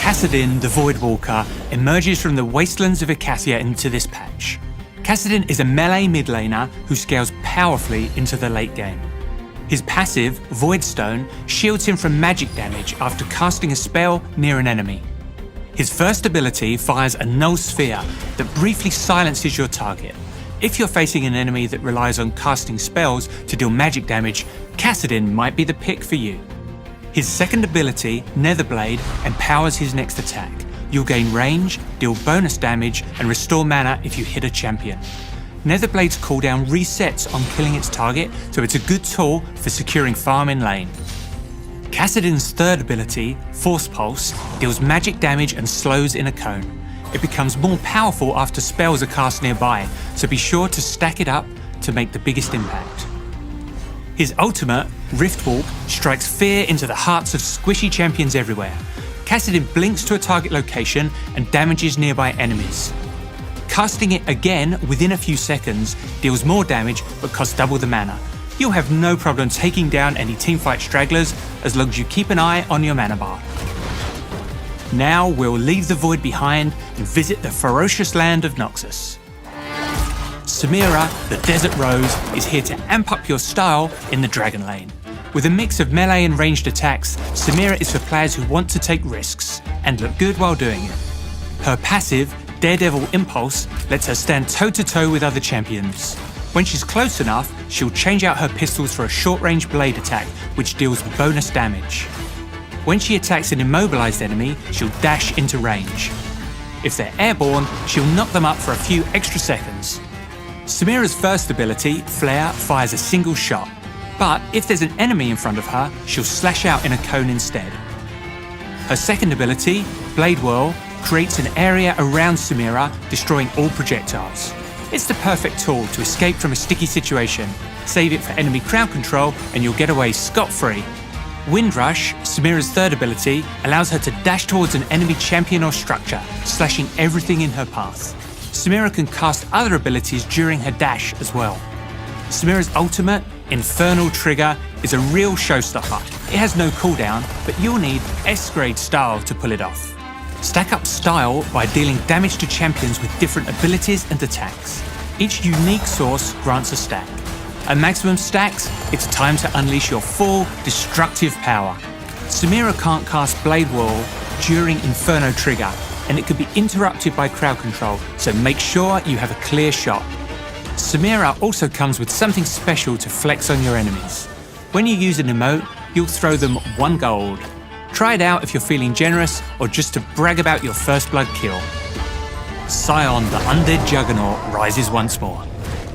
Kassadin the Voidwalker emerges from the wastelands of Icassia into this patch. Kassadin is a melee mid laner who scales powerfully into the late game. His passive, Voidstone, shields him from magic damage after casting a spell near an enemy. His first ability fires a null sphere that briefly silences your target. If you're facing an enemy that relies on casting spells to deal magic damage, Kassadin might be the pick for you. His second ability, Netherblade, empowers his next attack. You'll gain range, deal bonus damage, and restore mana if you hit a champion. Netherblade's cooldown resets on killing its target, so it's a good tool for securing farm in lane. Kassadin's third ability, Force Pulse, deals magic damage and slows in a cone. It becomes more powerful after spells are cast nearby, so be sure to stack it up to make the biggest impact. His ultimate, Riftwalk, strikes fear into the hearts of squishy champions everywhere. Kassadin blinks to a target location and damages nearby enemies. Casting it again within a few seconds deals more damage but costs double the mana. You'll have no problem taking down any teamfight stragglers as long as you keep an eye on your mana bar. Now we'll leave the Void behind and visit the ferocious land of Noxus. Samira, the Desert Rose, is here to amp up your style in the Dragon Lane. With a mix of melee and ranged attacks, Samira is for players who want to take risks and look good while doing it. Her passive, Daredevil Impulse, lets her stand toe-to-toe with other champions. When she's close enough, she'll change out her pistols for a short-range blade attack, which deals bonus damage. When she attacks an immobilized enemy, she'll dash into range. If they're airborne, she'll knock them up for a few extra seconds. Samira's first ability, Flare, fires a single shot, but if there's an enemy in front of her, she'll slash out in a cone instead. Her second ability, Blade Whirl, creates an area around Samira, destroying all projectiles. It's the perfect tool to escape from a sticky situation. Save it for enemy crowd control and you'll get away scot-free. Windrush, Samira's third ability, allows her to dash towards an enemy champion or structure, slashing everything in her path. Samira can cast other abilities during her dash as well. Samira's ultimate, Infernal Trigger, is a real showstopper. It has no cooldown, but you'll need S-grade style to pull it off. Stack up style by dealing damage to champions with different abilities and attacks. Each unique source grants a stack. At maximum stacks, it's time to unleash your full destructive power. Samira can't cast Blade Whirl during Inferno Trigger, and it could be interrupted by crowd control, so make sure you have a clear shot. Samira also comes with something special to flex on your enemies. When you use an emote, you'll throw them 1 gold. Try it out if you're feeling generous or just to brag about your first blood kill. Scion, the undead juggernaut, rises once more.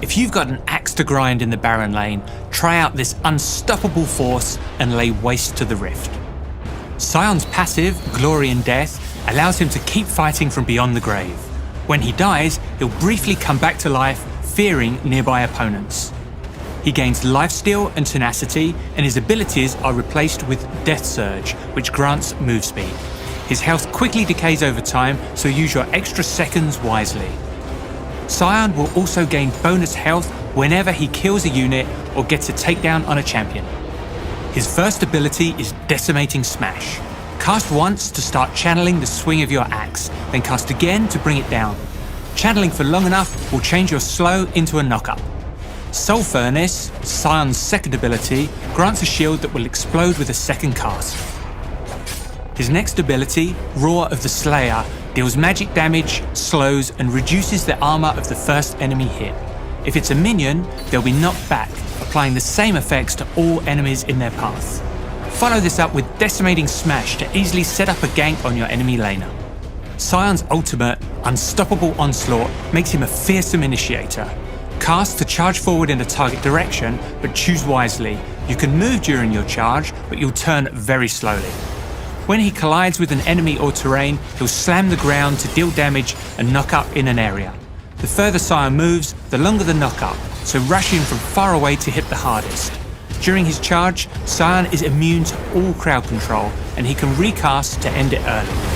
If you've got an axe to grind in the Barren Lane, try out this unstoppable force and lay waste to the Rift. Scion's passive, Glory in Death, allows him to keep fighting from beyond the grave. When he dies, he'll briefly come back to life, fearing nearby opponents. He gains lifesteal and tenacity, and his abilities are replaced with Death Surge, which grants move speed. His health quickly decays over time, so use your extra seconds wisely. Scion will also gain bonus health whenever he kills a unit or gets a takedown on a champion. His first ability is Decimating Smash. Cast once to start channeling the swing of your axe, then cast again to bring it down. Channeling for long enough will change your slow into a knock-up. Soul Furnace, Scion's second ability, grants a shield that will explode with a second cast. His next ability, Roar of the Slayer, deals magic damage, slows, and reduces the armor of the first enemy hit. If it's a minion, they'll be knocked back, applying the same effects to all enemies in their path. Follow this up with Decimating Smash to easily set up a gank on your enemy laner. Scion's ultimate, Unstoppable Onslaught, makes him a fearsome initiator. Cast to charge forward in a target direction, but choose wisely. You can move during your charge, but you'll turn very slowly. When he collides with an enemy or terrain, he'll slam the ground to deal damage and knock up in an area. The further Scion moves, the longer the knock up, so rush him from far away to hit the hardest. During his charge, Scion is immune to all crowd control, and he can recast to end it early.